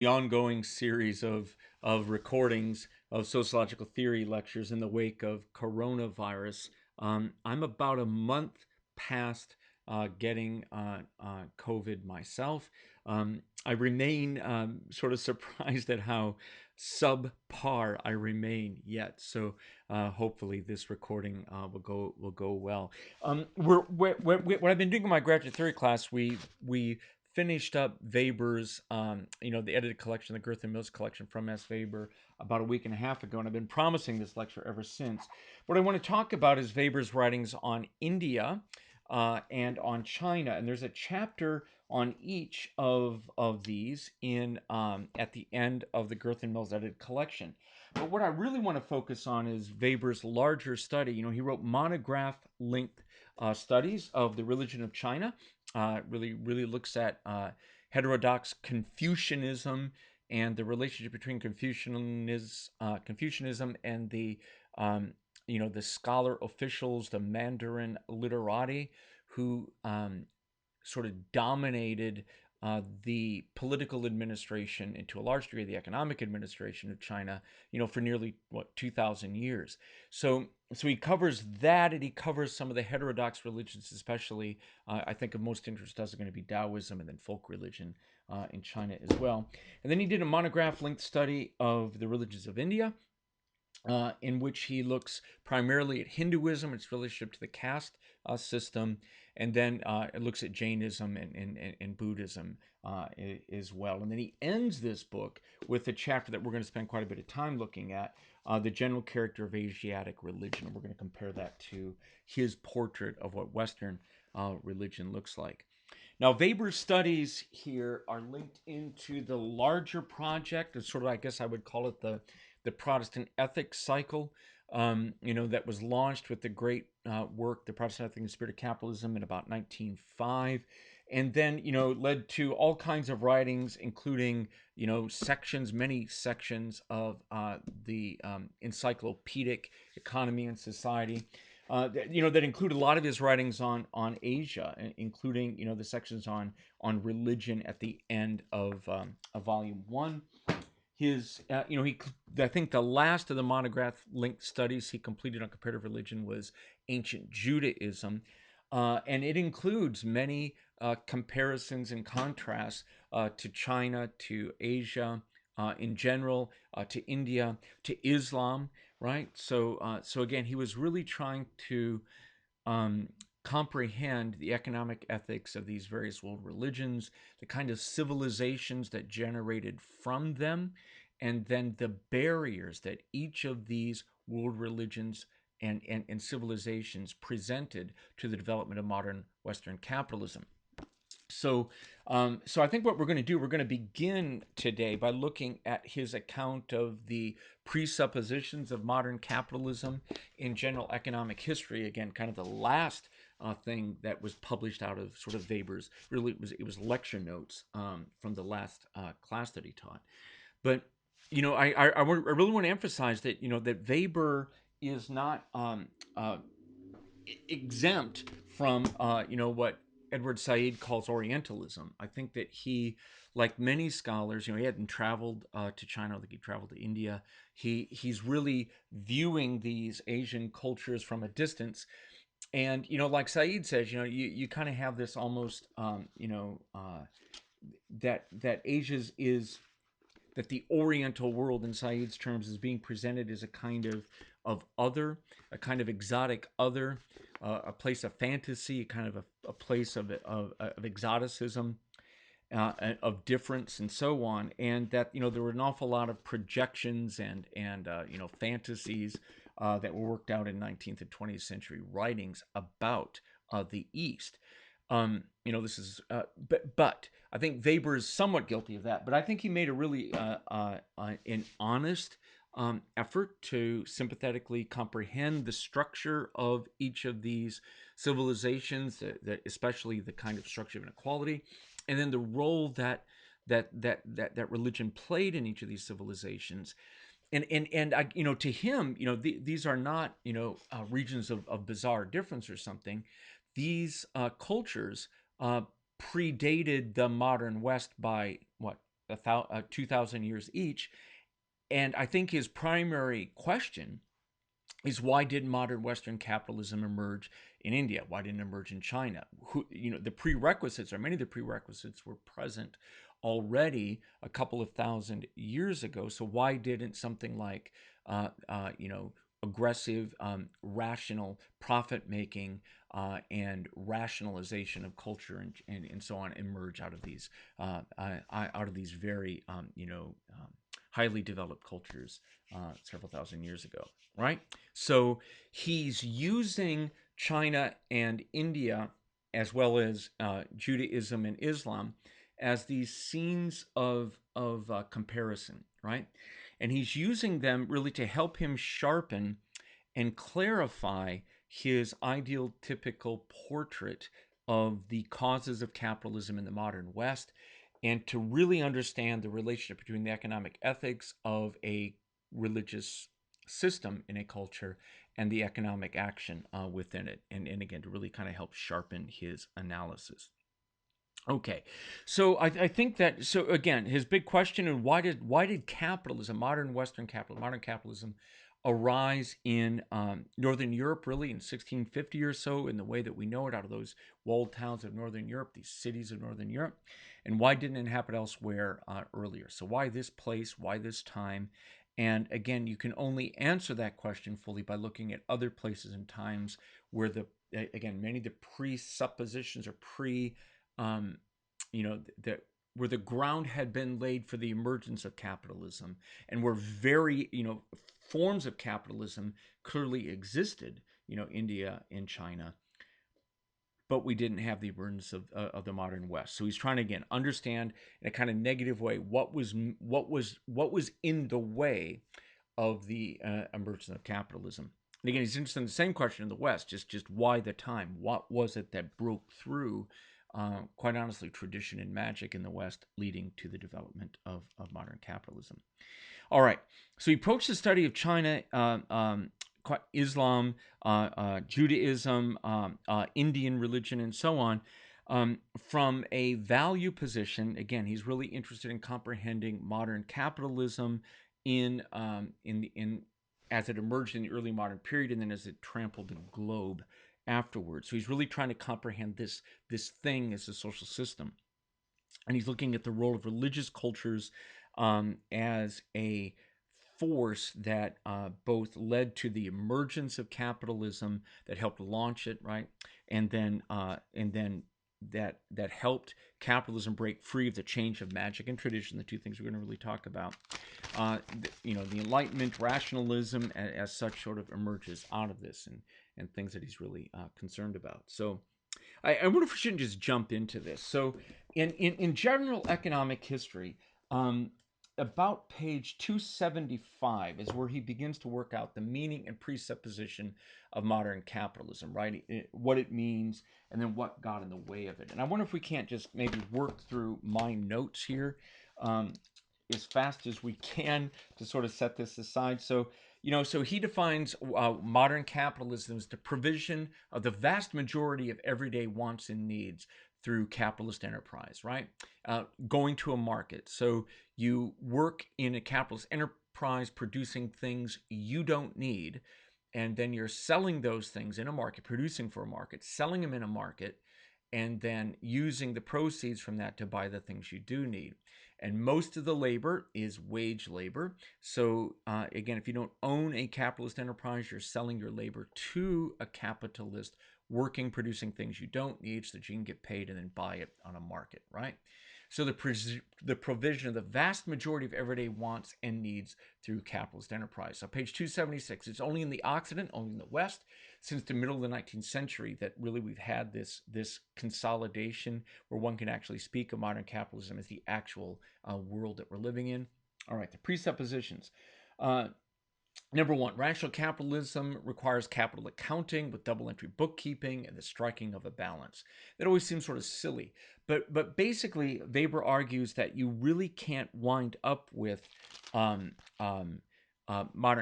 the ongoing series of recordings of sociological theory lectures in the wake of coronavirus. I'm about a month past getting COVID myself. I remain sort of surprised at how subpar I remain yet. So hopefully this recording will go well. What I've been doing in my graduate theory class, we finished up Weber's, the edited collection, the Girth and Mills collection from S. Weber about a week and a half ago, and I've been promising this lecture ever since. What I want to talk about is Weber's writings on India and on China, and there's a chapter on each of these in at the end of the Girth and Mills edited collection. But what I really want to focus on is Weber's larger study. He wrote monograph-length studies of the religion of China. Really looks at heterodox Confucianism and the relationship between Confucianism and the the scholar officials, the Mandarin literati, who sort of dominated the political administration and to a large degree the economic administration of China, for nearly 2,000 years. So he covers that, and he covers some of the heterodox religions, especially I think of most interest us are going to be Taoism and then folk religion in China as well. And then he did a monograph-length study of the religions of India, in which he looks primarily at Hinduism, its relationship to the caste system, and then it looks at Jainism and Buddhism as well. And then he ends this book with a chapter that we're going to spend quite a bit of time looking at, the general character of Asiatic religion. And we're going to compare that to his portrait of what Western religion looks like. Now, Weber's studies here are linked into the larger project, it's sort of, I guess I would call it the Protestant ethics cycle, that was launched with the great work, The Protestant Ethics and Spirit of Capitalism, in about 1905, and then, led to all kinds of writings, including, many sections of the encyclopedic Economy and Society, that include a lot of his writings on Asia, including, the sections on religion at the end of Volume 1. His, I think the last of the monograph-linked studies he completed on comparative religion was Ancient Judaism, and it includes many comparisons and contrasts to China, to Asia in general, to India, to Islam, right? So again, he was really trying to comprehend the economic ethics of these various world religions, the kind of civilizations that generated from them, and then the barriers that each of these world religions and civilizations presented to the development of modern Western capitalism. So I think what we're going to do, we're going to begin today by looking at his account of the presuppositions of modern capitalism in general economic history. Again, kind of the last thing that was published out of sort of Weber's. Really, it was lecture notes from the last class that he taught. But I really want to emphasize that that Weber is not exempt from what Edward Said calls Orientalism. I think that he, like many scholars, he hadn't traveled to China. I think he traveled to India. He's really viewing these Asian cultures from a distance. And, like Said says, you kind of have this almost, that Asia's is, that the Oriental world in Said's terms is being presented as a kind of other, a kind of exotic other, a place of fantasy, a kind of a place of exoticism, of difference, and so on. And that, there were an awful lot of projections and fantasies that were worked out in 19th and 20th century writings about the East. This is, but I think Weber is somewhat guilty of that. But I think he made a really an honest effort to sympathetically comprehend the structure of each of these civilizations, that especially the kind of structure of inequality, and then the role that religion played in each of these civilizations. And I, to him, these are not, regions of bizarre difference or something. These cultures predated the modern West by what, 2,000 years each. And I think his primary question is, why did modern Western capitalism emerge in India? Why didn't it emerge in China? The prerequisites, or many of the prerequisites, were present already a couple of thousand years ago. So why didn't something like, aggressive, rational profit making and rationalization of culture and so on emerge out of these very highly developed cultures several thousand years ago, right? So he's using China and India, as well as Judaism and Islam, as these scenes of comparison, right? And he's using them really to help him sharpen and clarify his ideal typical portrait of the causes of capitalism in the modern West, and to really understand the relationship between the economic ethics of a religious system in a culture and the economic action within it. And again, to really kind of help sharpen his analysis. Okay, so I think that, so again, his big question: and why did capitalism, modern capitalism, arise in Northern Europe, really in 1650 or so, in the way that we know it, out of those walled towns of Northern Europe, these cities of Northern Europe, and why didn't it happen elsewhere earlier? So why this place? Why this time? And again, you can only answer that question fully by looking at other places and times where many of the presuppositions or um, that where the ground had been laid for the emergence of capitalism, and where very, forms of capitalism clearly existed, India and China, but we didn't have the emergence of the modern West. So he's trying to, again, understand in a kind of negative way what was in the way of the emergence of capitalism. And again, he's interested in the same question in the West, just why the time? What was it that broke through, quite honestly, tradition and magic in the West, leading to the development of modern capitalism? All right, so he approached the study of China, Islam, Judaism, Indian religion, and so on, from a value position. Again, he's really interested in comprehending modern capitalism in as it emerged in the early modern period, and then as it trampled the globe afterwards. So he's really trying to comprehend this thing as a social system, and he's looking at the role of religious cultures as a force that both led to the emergence of capitalism, that helped launch it, right, and then that helped capitalism break free of the change of magic and tradition, the two things we're going to really talk about. The Enlightenment, rationalism, as such, sort of emerges out of this, and things that he's really concerned about. So I wonder if we shouldn't just jump into this. So in general economic history, about page 275 is where he begins to work out the meaning and presupposition of modern capitalism, right? What it means, and then what got in the way of it. And I wonder if we can't just maybe work through my notes here as fast as we can to sort of set this aside. So, so he defines modern capitalism as the provision of the vast majority of everyday wants and needs through capitalist enterprise, right? Going to a market. So you work in a capitalist enterprise producing things you don't need, and then you're selling those things in a market, producing for a market, selling them in a market, and then using the proceeds from that to buy the things you do need. And most of the labor is wage labor. So again, if you don't own a capitalist enterprise, you're selling your labor to a capitalist, working, producing things you don't need so that you can get paid and then buy it on a market, right? So the provision of the vast majority of everyday wants and needs through capitalist enterprise. So page 276, it's only in the Occident, only in the West, since the middle of the 19th century that really we've had this consolidation where one can actually speak of modern capitalism as the actual world that we're living in. All right, the presuppositions. Number one, rational capitalism requires capital accounting with double entry bookkeeping and the striking of a balance. That always seems sort of silly, but basically Weber argues that you really can't wind up with modern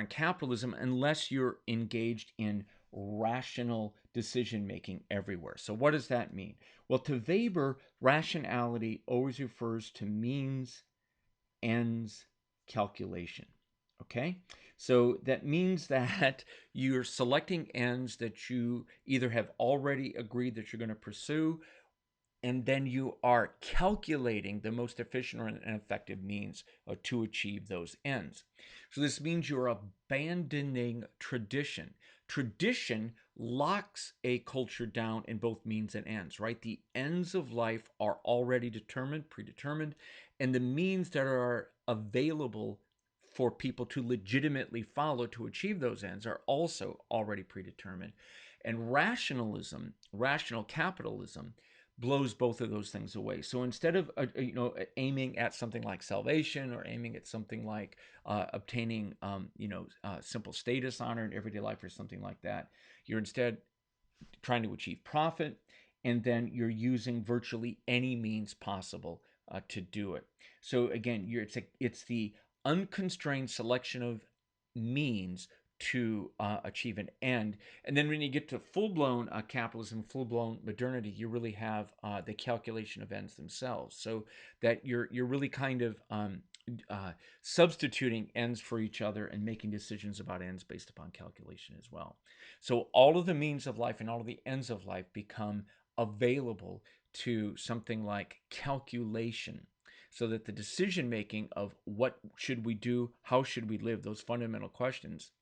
capitalism unless you're engaged in rational decision making everywhere. So what does that mean? Well, to Weber, rationality always refers to means ends calculation. Okay, so that means that you're selecting ends that you either have already agreed that you're going to pursue, and then you are calculating the most efficient and effective means to achieve those ends. So this means you're abandoning tradition. Tradition locks a culture down in both means and ends, right? The ends of life are already determined, predetermined, and the means that are available for people to legitimately follow to achieve those ends are also already predetermined. And rationalism, rational capitalism, blows both of those things away. So instead of aiming at something like salvation or aiming at something like obtaining simple status, honor in everyday life or something like that, you're instead trying to achieve profit, and then you're using virtually any means possible to do it. So again, it's the unconstrained selection of means to achieve an end. And then when you get to full-blown capitalism, full-blown modernity, you really have the calculation of ends themselves. So that you're really kind of substituting ends for each other and making decisions about ends based upon calculation as well. So all of the means of life and all of the ends of life become available to something like calculation, so that the decision making of what should we do, how should we live, those fundamental questions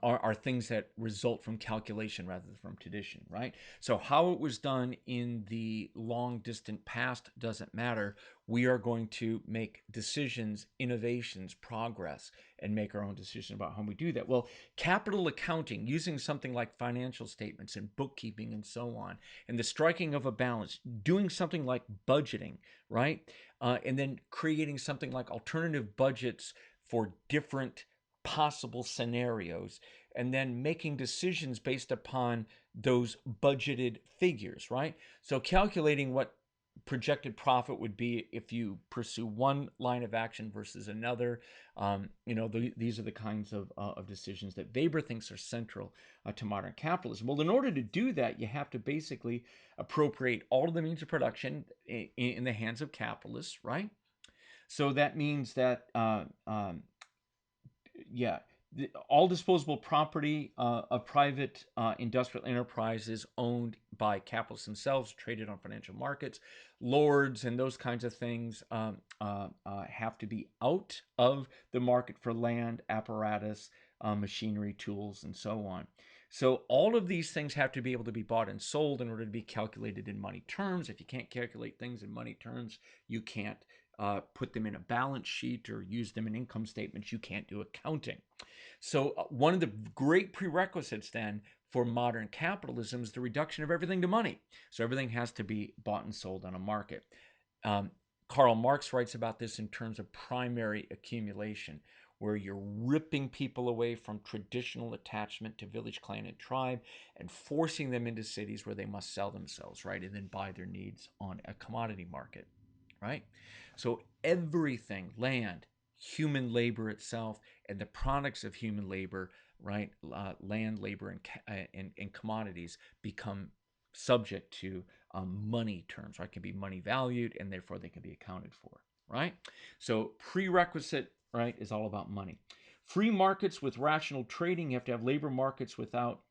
are things that result from calculation rather than from tradition, right? So how it was done in the long distant past doesn't matter. We are going to make decisions, innovations, progress, and make our own decision about how we do that. Well, capital accounting, using something like financial statements and bookkeeping and so on, and the striking of a balance, doing something like budgeting, right? And then creating something like alternative budgets for different possible scenarios, and then making decisions based upon those budgeted figures, right? So calculating what projected profit would be if you pursue one line of action versus another. These are the kinds of decisions that Weber thinks are central to modern capitalism. Well, in order to do that, you have to basically appropriate all of the means of production in the hands of capitalists, right? So that means that all disposable property of private industrial enterprises owned by capitalists themselves, traded on financial markets, lords, and those kinds of things have to be out of the market for land, apparatus, machinery, tools, and so on. So all of these things have to be able to be bought and sold in order to be calculated in money terms. If you can't calculate things in money terms, you can't put them in a balance sheet or use them in income statements. You can't do accounting. So one of the great prerequisites then for modern capitalism is the reduction of everything to money. So everything has to be bought and sold on a market. Karl Marx writes about this in terms of primary accumulation, where you're ripping people away from traditional attachment to village, clan, and tribe and forcing them into cities where they must sell themselves, right, and then buy their needs on a commodity market, right? So everything, land, human labor itself, and the products of human labor, right, land, labor, and commodities become subject to money terms, right? Can be money valued, and therefore they can be accounted for, right? So prerequisite, right, is all about money. Free markets with rational trading. You have to have labor markets without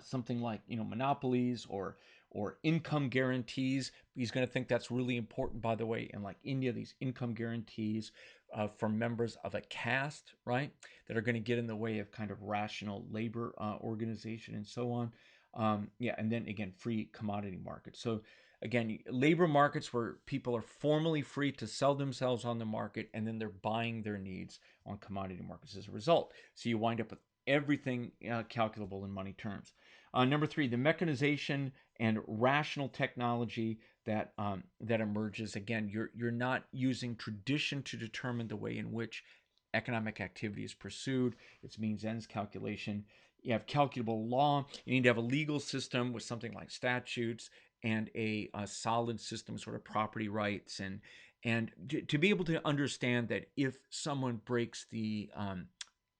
something like monopolies or income guarantees. He's going to think that's really important, by the way, in like India, these income guarantees for members of a caste, right, that are going to get in the way of kind of rational labor organization and so on. And then again, free commodity markets. So again, labor markets where people are formally free to sell themselves on the market, and then they're buying their needs on commodity markets as a result. So you wind up with everything calculable in money terms. Number three, the mechanization and rational technology that emerges. Again, you're not using tradition to determine the way in which economic activity is pursued. It's means ends calculation. You have calculable law. You need to have a legal system with something like statutes and a solid system of sort of property rights, and to be able to understand that if someone breaks the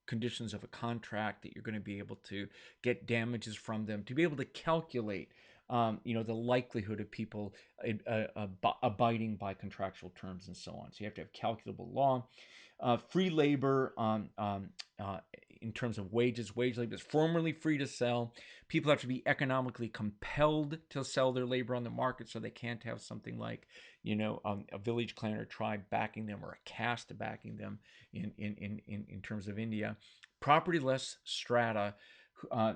conditions of a contract, that you're going to be able to get damages from them, to be able to calculate the likelihood of people abiding by contractual terms and so on. So you have to have calculable law. Free labor in terms of wages. Wage labor is formerly free to sell. People have to be economically compelled to sell their labor on the market, so they can't have something like, a village clan or tribe backing them or a caste backing them in terms of India. Propertyless strata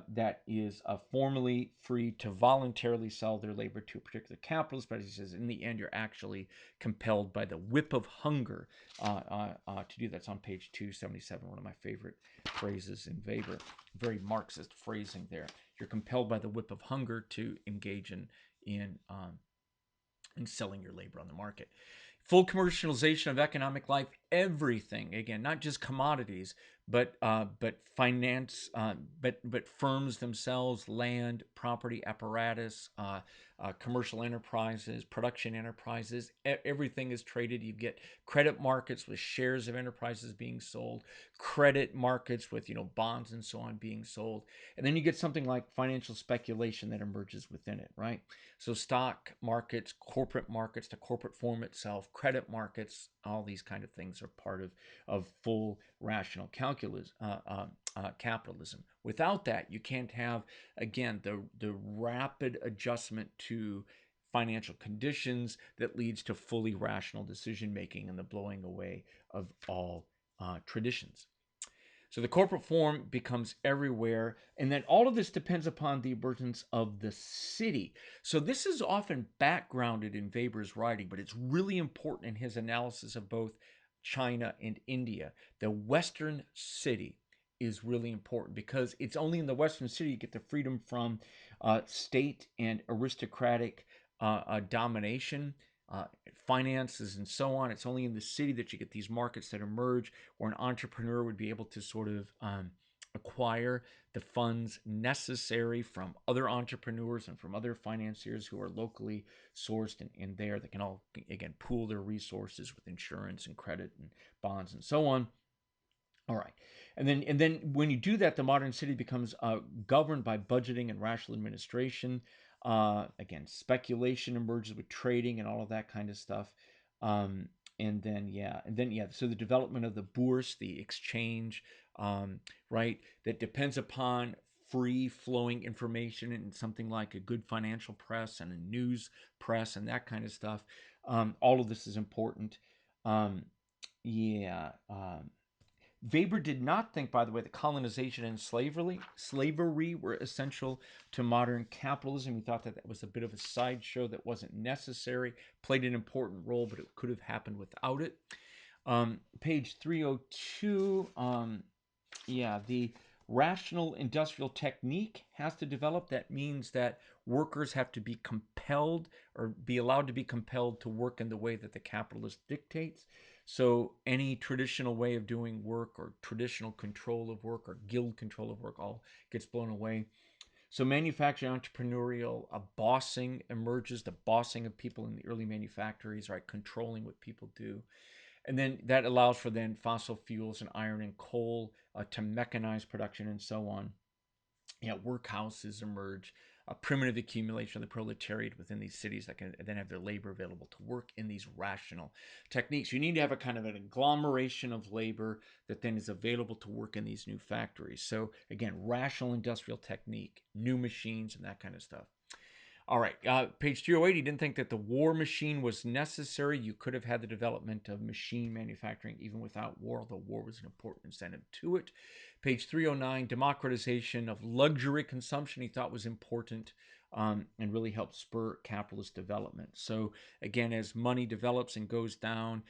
that is formally free to voluntarily sell their labor to a particular capitalist, but he says in the end you're actually compelled by the whip of hunger to do that. It's on page 277, one of my favorite phrases in Weber. Very Marxist phrasing there. You're compelled by the whip of hunger to engage in selling your labor on the market. Full commercialization of economic life, everything, again, not just commodities, but finance, but firms themselves, land, property, apparatus, commercial enterprises, production enterprises, everything is traded. You get credit markets with shares of enterprises being sold, credit markets with bonds and so on being sold, and then you get something like financial speculation that emerges within it, right? So stock markets, corporate markets, the corporate form itself, credit markets, all these kind of things are part of full rational capitalism. Without that, you can't have, again, the rapid adjustment to financial conditions that leads to fully rational decision making and the blowing away of all traditions. So the corporate form becomes everywhere, and then all of this depends upon the emergence of the city. So this is often backgrounded in Weber's writing, but it's really important in his analysis of both China and India. The Western city is really important because it's only in the Western city you get the freedom from state and aristocratic domination, finances, and so on. It's only in the city that you get these markets that emerge where an entrepreneur would be able to sort of acquire the funds necessary from other entrepreneurs and from other financiers who are locally sourced and there that can all, again, pool their resources with insurance and credit and bonds and so on. All right. And then when you do that, the modern city becomes governed by budgeting and rational administration. Again, speculation emerges with trading and all of that kind of stuff. So the development of the bourse, the exchange, right, that depends upon free flowing information and something like a good financial press and a news press and that kind of stuff. All of this is important. Weber did not think, by the way, that colonization and slavery were essential to modern capitalism. He thought that was a bit of a sideshow that wasn't necessary, played an important role, but it could have happened without it. Page 302, the rational industrial technique has to develop. That means that workers have to be compelled or be allowed to be compelled to work in the way that the capitalist dictates. So any traditional way of doing work or traditional control of work or guild control of work all gets blown away. So manufacturing entrepreneurial bossing emerges, the bossing of people in the early manufactories, right, controlling what people do. And then that allows for then fossil fuels and iron and coal to mechanize production and so on. Workhouses emerge, a primitive accumulation of the proletariat within these cities that can then have their labor available to work in these rational techniques. You need to have a kind of an agglomeration of labor that then is available to work in these new factories. So again, rational industrial technique, new machines and that kind of stuff. All right, page 308, he didn't think that the war machine was necessary. You could have had the development of machine manufacturing even without war, although war was an important incentive to it. Page 309, democratization of luxury consumption he thought was important and really helped spur capitalist development. So again, as money develops and goes down,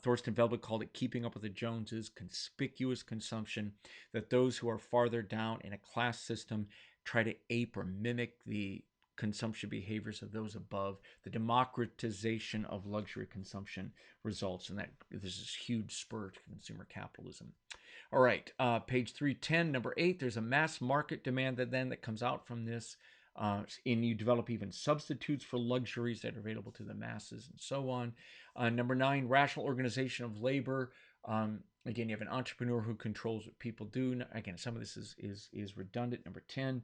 Thorsten Veblen called it keeping up with the Joneses, conspicuous consumption, that those who are farther down in a class system try to ape or mimic the consumption behaviors of those above. The democratization of luxury consumption results in that there's this huge spur to consumer capitalism. All right, page 310, number 8, there's a mass market demand that comes out from this, and you develop even substitutes for luxuries that are available to the masses and so on. Number 9, rational organization of labor. Again, you have an entrepreneur who controls what people do. Again, some of this is redundant. Number 10,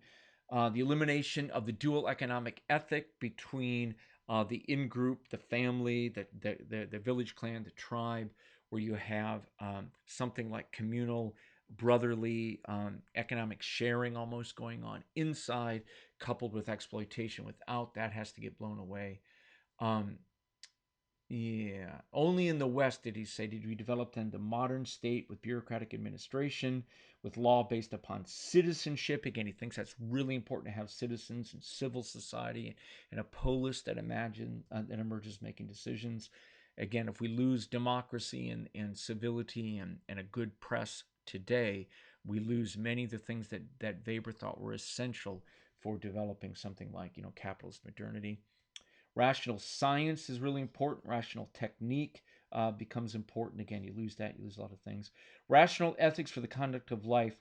The elimination of the dual economic ethic between the in-group, the family, the village clan, the tribe, where you have something like communal, brotherly economic sharing almost going on inside, coupled with exploitation without. That has to get blown away. Um, yeah. Only in the West, did he say, did we develop then the modern state with bureaucratic administration, with law based upon citizenship. Again, he thinks that's really important to have citizens and civil society and a polis that that emerges making decisions. Again, if we lose democracy and civility and a good press today, we lose many of the things that Weber thought were essential for developing something like, capitalist modernity. Rational science is really important. Rational technique becomes important. Again, you lose that, you lose a lot of things. Rational ethics for the conduct of life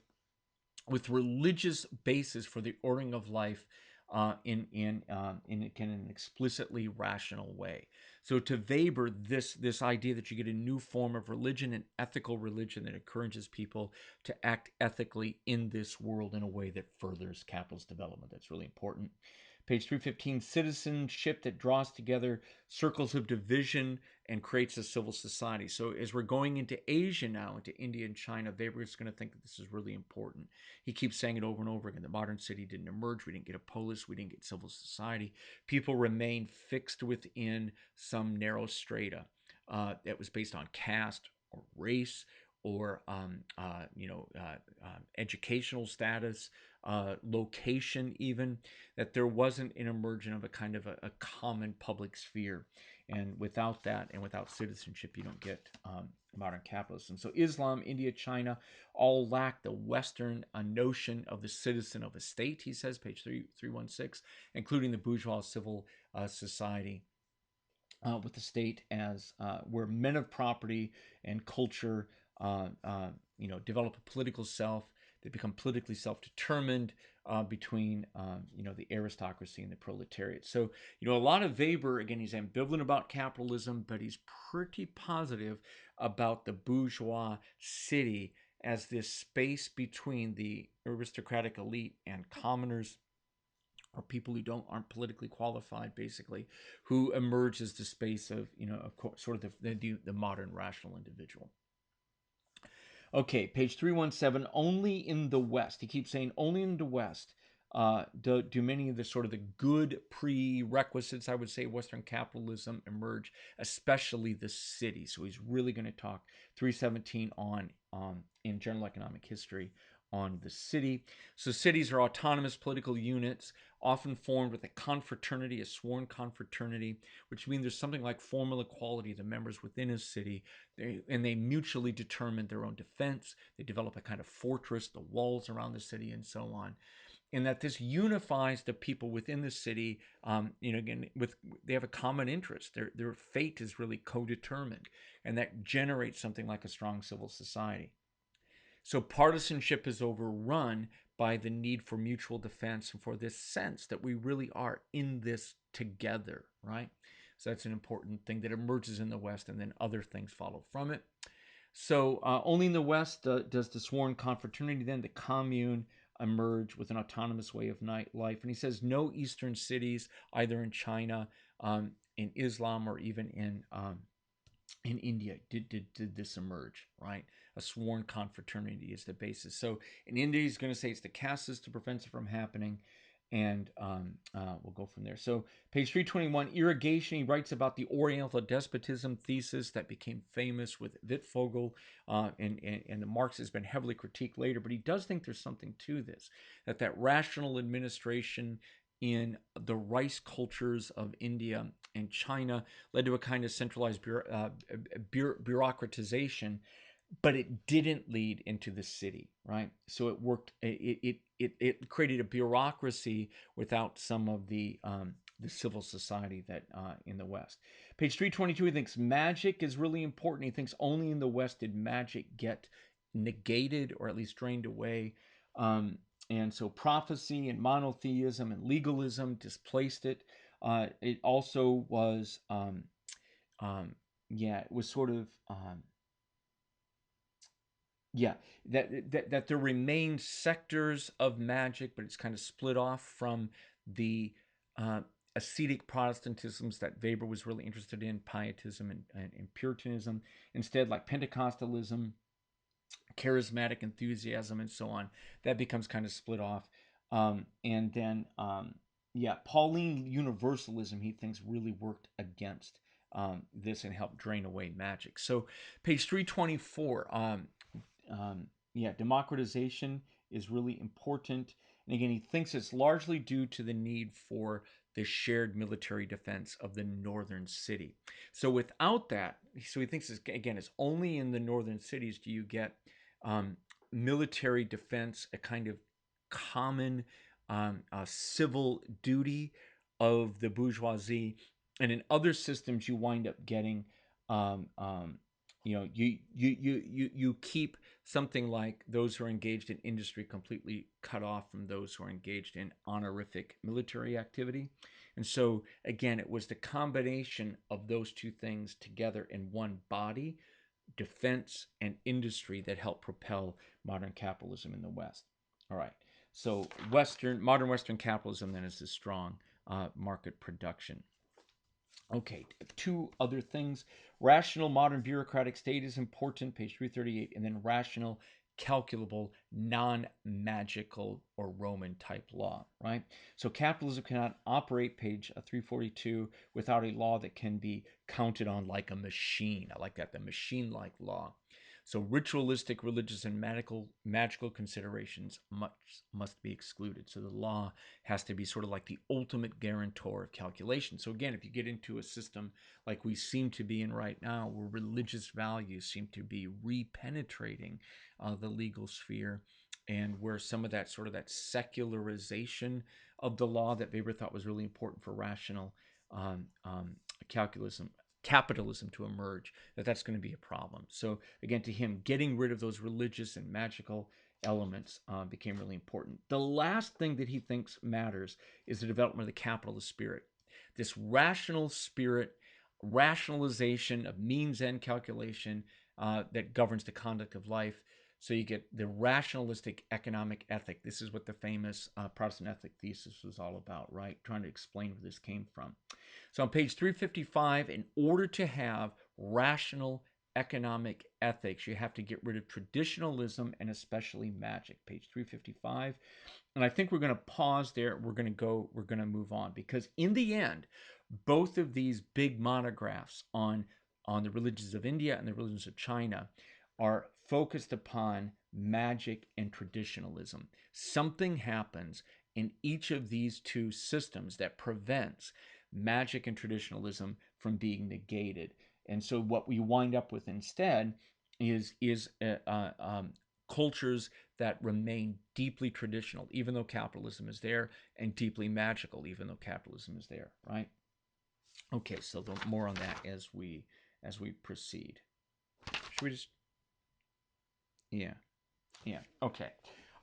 with religious basis for the ordering of life in an explicitly rational way. So to Weber, this idea that you get a new form of religion, an ethical religion that encourages people to act ethically in this world in a way that furthers capitalist development. That's really important. Page 315, citizenship that draws together circles of division and creates a civil society. So as we're going into Asia now, into India and China, Weber is going to think that this is really important. He keeps saying it over and over again. The modern city didn't emerge. We didn't get a polis. We didn't get civil society. People remain fixed within some narrow strata that was based on caste or race or educational status, location, even, that there wasn't an emergence of a kind of a common public sphere. And without that and without citizenship, you don't get modern capitalism. So Islam, India, China all lack the Western notion of the citizen of a state, he says, page 316, including the bourgeois civil society. With the state as where men of property and culture, develop a political self. They become politically self-determined between, the aristocracy and the proletariat. So, a lot of Weber, again, he's ambivalent about capitalism, but he's pretty positive about the bourgeois city as this space between the aristocratic elite and commoners, or people who aren't politically qualified, basically, who emerge as the space of, of course, sort of the modern rational individual. Okay, page 317, only in the West. He keeps saying only in the West do many of the sort of the good prerequisites, I would say, Western capitalism emerge, especially the city. So he's really going to talk 317 on in general economic history on the city. So cities are autonomous political units, often formed with a confraternity, a sworn confraternity, which means there's something like formal equality of the members within a city, and they mutually determine their own defense. They develop a kind of fortress, the walls around the city, and so on. And that this unifies the people within the city. Again, they have a common interest. Their fate is really co-determined, and that generates something like a strong civil society. So partisanship is overrun by the need for mutual defense and for this sense that we really are in this together, right? So that's an important thing that emerges in the West, and then other things follow from it. So only in the West does the sworn confraternity, then the commune, emerge with an autonomous way of life. And he says no Eastern cities, either in China, in Islam, or even in India, did this emerge, right? A sworn confraternity is the basis. So in India, he's going to say it's the caste system prevents it from happening, and we'll go from there. So page 321, irrigation, he writes about the Oriental despotism thesis that became famous with Wittfogel, and the Marx has been heavily critiqued later, but he does think there's something to this, that rational administration in the rice cultures of India and China led to a kind of centralized bureaucratization, but it didn't lead into the city, right? So it worked. It created a bureaucracy without some of the civil society that in the West. Page 322, he thinks magic is really important. He thinks only in the West did magic get negated or at least drained away. And so prophecy and monotheism and legalism displaced it. It also was, it was sort of Yeah, that there remain sectors of magic, but it's kind of split off from the uh, ascetic Protestantisms that Weber was really interested in, Pietism and Puritanism. Instead, like Pentecostalism, charismatic enthusiasm, and so on, that becomes kind of split off. And then, yeah, Pauline Universalism, he thinks, really worked against this and helped drain away magic. So, page 324. Yeah, democratization is really important. And again, he thinks it's largely due to the need for the shared military defense of the northern city. So without that, so he thinks, again, it's only in the northern cities do you get um, military defense, a kind of common civil duty of the bourgeoisie. And in other systems, you wind up getting um, um, you keep something like those who are engaged in industry completely cut off from those who are engaged in honorific military activity. And so, again, it was the combination of those two things together in one body, defense and industry, that helped propel modern capitalism in the West. All right. So, modern Western capitalism then is the strong market production. Okay, two other things. Rational modern bureaucratic state is important, page 338, and then rational, calculable, non magical or Roman type law, right? So capitalism cannot operate, page 342, without a law that can be counted on like a machine. I like that, the machine like law. So ritualistic, religious, and magical considerations must be excluded. So the law has to be sort of like the ultimate guarantor of calculation. So again, if you get into a system like we seem to be in right now, where religious values seem to be repenetrating the legal sphere, and where some of that sort of that secularization of the law that Weber thought was really important for rational um, um, calculism capitalism to emerge, that's going to be a problem. So again, to him, getting rid of those religious and magical elements became really important. The last thing that he thinks matters is the development of the capitalist spirit. This rational spirit, rationalization of means end calculation that governs the conduct of life. So you get the rationalistic economic ethic. This is what the famous Protestant ethic thesis was all about, right? Trying to explain where this came from. So on page 355, in order to have rational economic ethics, you have to get rid of traditionalism and especially magic. Page 355. And I think we're going to pause there. We're going to move on, because in the end, both of these big monographs on the religions of India and the religions of China are focused upon magic and traditionalism. Something happens in each of these two systems that prevents magic and traditionalism from being negated. And so what we wind up with instead is cultures that remain deeply traditional, even though capitalism is there, and deeply magical, even though capitalism is there, right? Okay, so more on that as we proceed. Should we just? Yeah, yeah. Okay,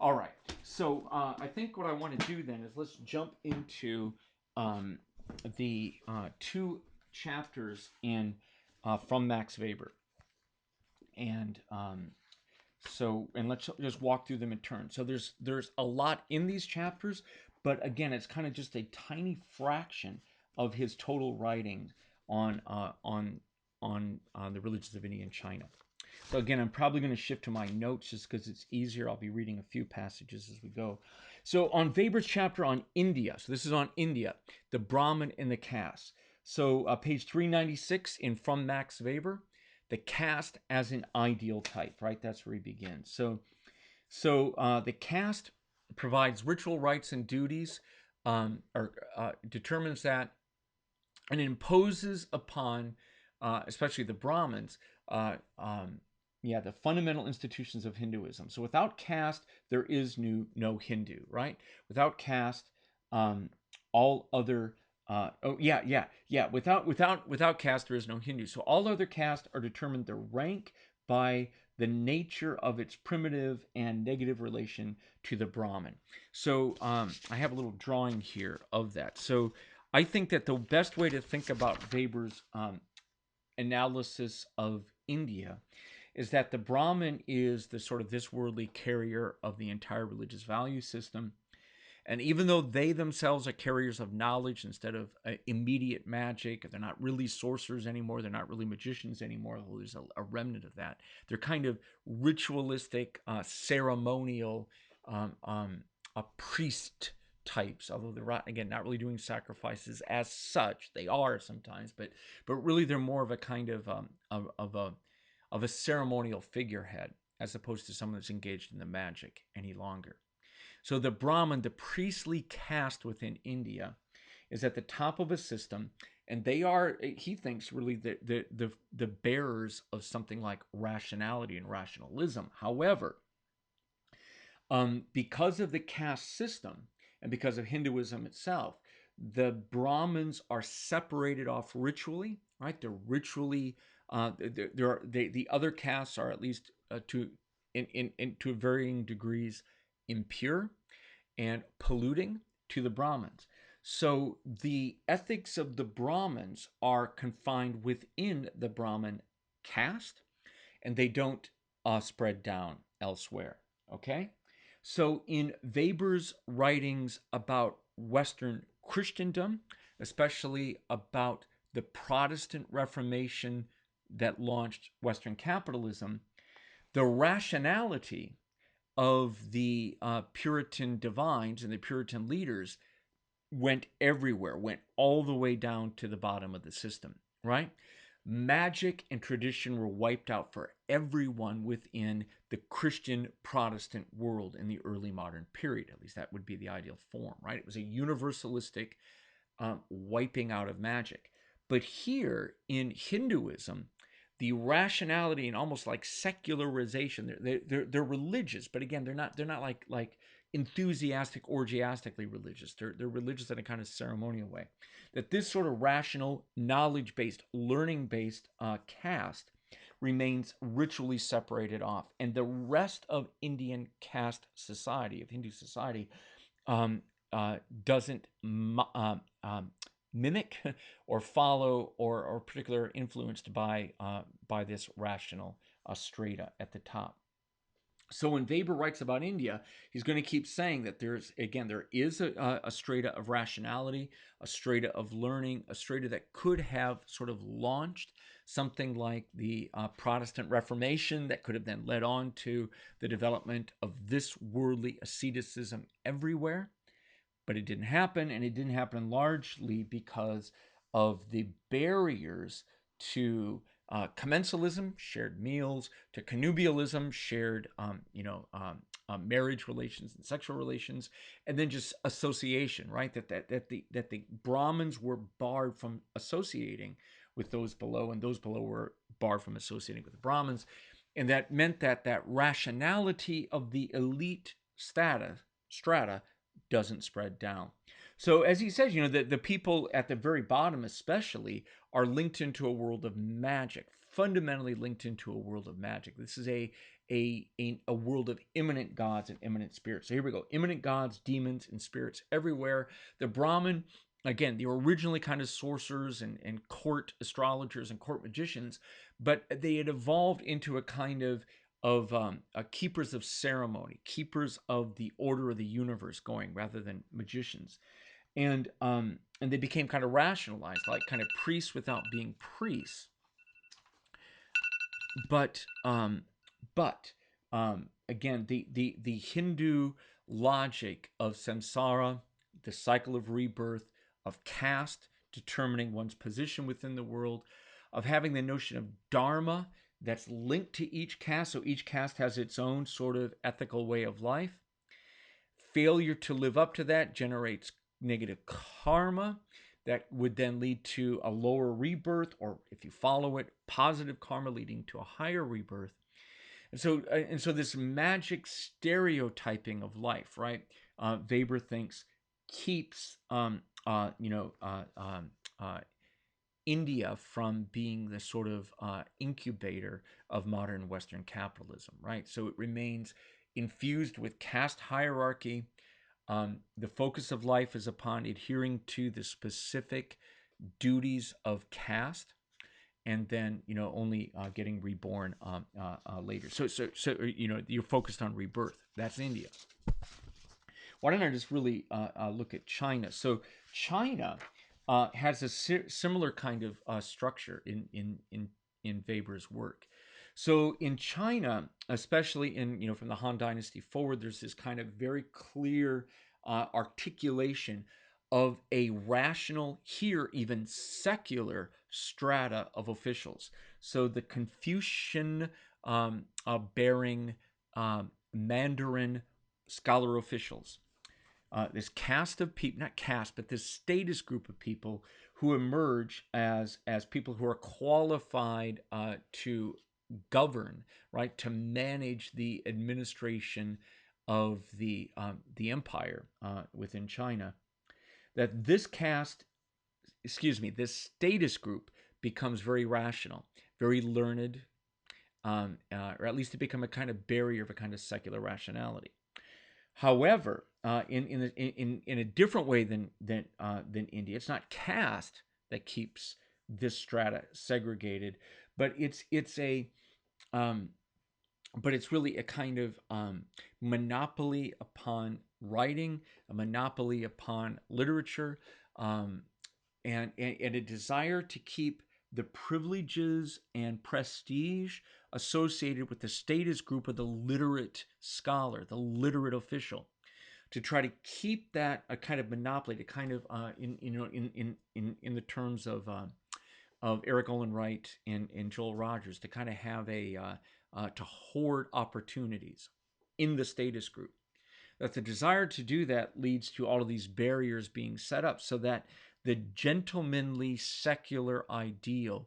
all right. So I think what I want to do then is let's jump into the two chapters in from Max Weber, and and let's just walk through them in turn. So there's a lot in these chapters, but again, it's kind of just a tiny fraction of his total writing on the religions of India and China. So again, I'm probably going to shift to my notes just because it's easier. I'll be reading a few passages as we go. So on Weber's chapter on India, so this is on India, the Brahmin and the caste. So page 396 in From Max Weber, the caste as an ideal type, right? That's where he begins. So the caste provides ritual rights and duties, or determines that, and imposes upon, especially the Brahmins, the fundamental institutions of Hinduism. So without caste, there is no Hindu, right? Without caste, all other without caste, there is no Hindu. So all other castes are determined their rank by the nature of its primitive and negative relation to the Brahmin. So I have a little drawing here of that. So I think that the best way to think about Weber's analysis of India is that the Brahmin is the sort of this worldly carrier of the entire religious value system. And even though they themselves are carriers of knowledge instead of immediate magic, they're not really sorcerers anymore, they're not really magicians anymore, although there's a remnant of that. They're kind of ritualistic, ceremonial, priest types, although they're, again, not really doing sacrifices as such. They are sometimes, but really they're more of a kind of a ceremonial figurehead as opposed to someone that's engaged in the magic any longer. So the Brahmin, the priestly caste within India, is at the top of a system, and they are, he thinks, really the bearers of something like rationality and rationalism. However, because of the caste system and because of Hinduism itself, the Brahmins are separated off ritually, right? They're ritually, the other castes are at least to varying degrees impure and polluting to the Brahmins. So the ethics of the Brahmins are confined within the Brahmin caste, and they don't spread down elsewhere. Okay? So in Weber's writings about Western Christendom, especially about the Protestant Reformation that launched Western capitalism, the rationality of the Puritan divines and the Puritan leaders went everywhere, went all the way down to the bottom of the system, right? Magic and tradition were wiped out for everyone within the Christian Protestant world in the early modern period. At least that would be the ideal form, right? It was a universalistic wiping out of magic. But here in Hinduism, the rationality and almost like secularization, they're religious, but again, they're not like enthusiastic, orgiastically religious. They're religious in a kind of ceremonial way. That this sort of rational, knowledge-based, learning-based caste remains ritually separated off, and the rest of Indian caste society, of Hindu society, doesn't mimic or follow or particularly influenced by this rational strata at the top. So when Weber writes about India, he's going to keep saying that there is a strata of rationality, a strata of learning, a strata that could have sort of launched something like the Protestant Reformation that could have then led on to the development of this worldly asceticism everywhere. But it didn't happen, and it didn't happen largely because of the barriers to commensalism, shared meals, to connubialism, shared marriage relations and sexual relations, and then just association, right? That the Brahmins were barred from associating with those below, and those below were barred from associating with the Brahmins, and that meant that rationality of the elite strata doesn't spread down. So as he says, the people at the very bottom especially are linked into a world of magic, fundamentally linked into a world of magic. This is a world of immanent gods and immanent spirits. So here we go. Immanent gods, demons, and spirits everywhere. The Brahmin, again, they were originally kind of sorcerers and court astrologers and court magicians, but they had evolved into a kind of keepers of ceremony, keepers of the order of the universe going, rather than magicians, and they became kind of rationalized, like kind of priests without being priests. But again, the Hindu logic of samsara, the cycle of rebirth, of caste determining one's position within the world, of having the notion of dharma that's linked to each caste, so each caste has its own sort of ethical way of life. Failure to live up to that generates negative karma that would then lead to a lower rebirth, or if you follow it, positive karma leading to a higher rebirth. And so this magic stereotyping of life, right? Weber thinks keeps India from being the sort of incubator of modern Western capitalism, right? So it remains infused with caste hierarchy. The focus of life is upon adhering to the specific duties of caste, and then only getting reborn later. So you're focused on rebirth. That's India. Why don't I just really look at China? So China has a similar kind of structure in Weber's work. So in China, especially from the Han Dynasty forward, there's this kind of very clear articulation of a rational, here even secular strata of officials. So the Confucian bearing Mandarin scholar officials, this caste of people, not caste, but this status group of people who emerge as people who are qualified to govern, right, to manage the administration of the empire within China. That this caste, this status group becomes very rational, very learned, or at least to become a kind of barrier of a kind of secular rationality. However, in a different way than India, it's not caste that keeps this strata segregated, but it's really a kind of monopoly upon writing, a monopoly upon literature, and a desire to keep the privileges and prestige associated with the status group of the literate scholar, the literate official, to try to keep that a kind of monopoly, to kind of in the terms of Eric Olin Wright and Joel Rogers, to kind of have to hoard opportunities in the status group. That the desire to do that leads to all of these barriers being set up, so that the gentlemanly secular ideal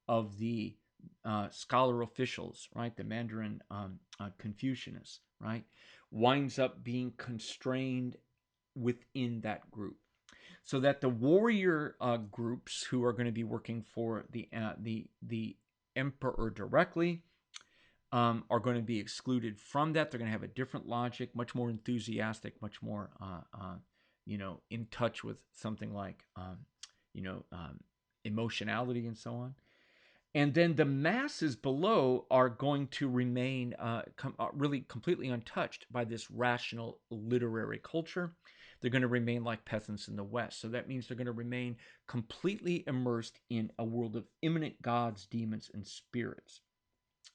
of the scholar officials, right, the Mandarin Confucianists, right, winds up being constrained within that group. So that the warrior groups who are going to be working for the emperor directly are going to be excluded from that. They're going to have a different logic, much more enthusiastic, much more in touch with something like emotionality and so on. And then the masses below are going to remain really completely untouched by this rational literary culture. They're going to remain like peasants in the West. So that means they're going to remain completely immersed in a world of immanent gods, demons, and spirits.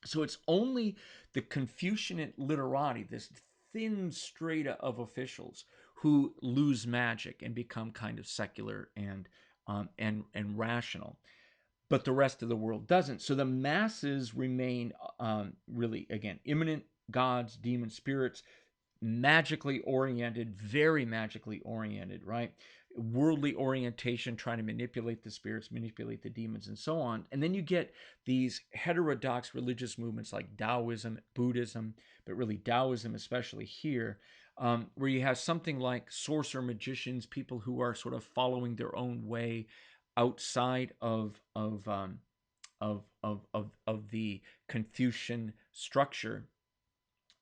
So it's only the Confucian literati, this thin strata of officials, who lose magic and become kind of secular and rational. But the rest of the world doesn't. So the masses remain really, again, immanent gods, demon spirits, magically oriented, very magically oriented, right? Worldly orientation, trying to manipulate the spirits, manipulate the demons, and so on. And then you get these heterodox religious movements like Taoism, Buddhism, but really Taoism, especially here, where you have something like sorcerer magicians, people who are sort of following their own way outside of the Confucian structure,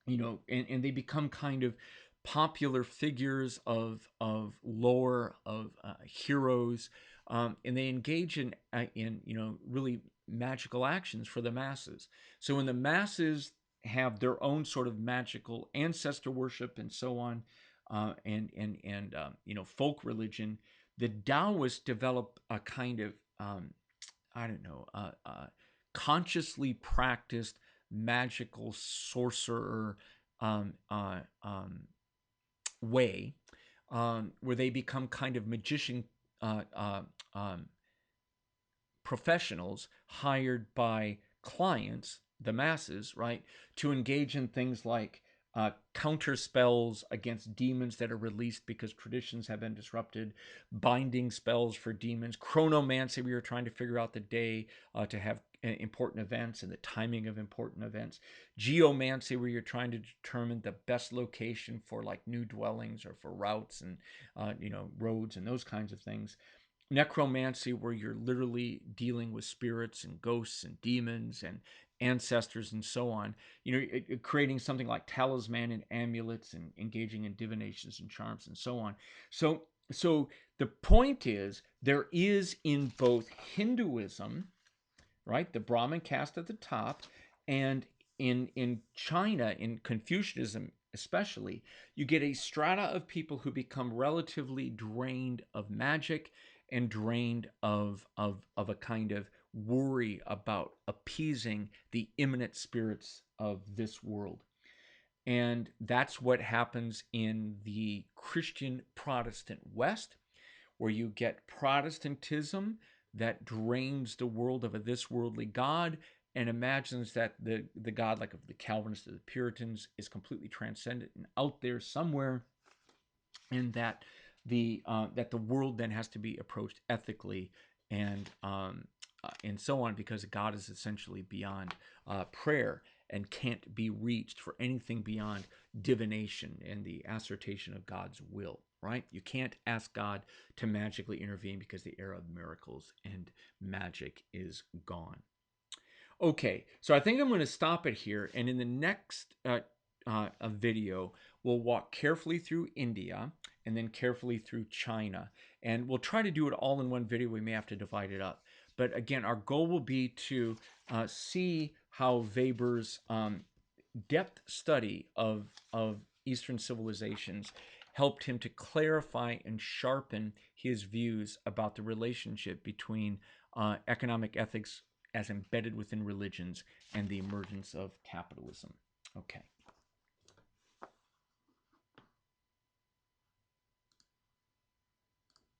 and they become kind of popular figures of lore, of heroes, and they engage in really magical actions for the masses. So when the masses have their own sort of magical ancestor worship and so on, and folk religion, the Taoists develop a kind of consciously practiced magical sorcerer way, where they become kind of magician professionals hired by clients, the masses, right, to engage in things like counter spells against demons that are released because traditions have been disrupted, binding spells for demons, chronomancy, we are trying to figure out the day to have important events and the timing of important events, geomancy, where you're trying to determine the best location for like new dwellings or for routes and roads and those kinds of things. Necromancy, where you're literally dealing with spirits and ghosts and demons and ancestors and so on, creating something like talisman and amulets and engaging in divinations and charms and so on. So the point is, there is in both Hinduism right? The Brahmin caste at the top. And in China, in Confucianism especially, you get a strata of people who become relatively drained of magic and drained of a kind of worry about appeasing the immanent spirits of this world. And that's what happens in the Christian Protestant West, where you get Protestantism that drains the world of a this worldly God and imagines that the God, like of the Calvinists or the Puritans, is completely transcendent and out there somewhere, and that the world then has to be approached ethically and so on, because God is essentially beyond prayer and can't be reached for anything beyond divination and the assertion of God's will. Right? You can't ask God to magically intervene because the era of miracles and magic is gone. Okay, so I think I'm going to stop it here, and in the next video, we'll walk carefully through India and then carefully through China, and we'll try to do it all in one video. We may have to divide it up, but again, our goal will be to see how Weber's depth study of Eastern civilizations helped him to clarify and sharpen his views about the relationship between economic ethics as embedded within religions and the emergence of capitalism. Okay.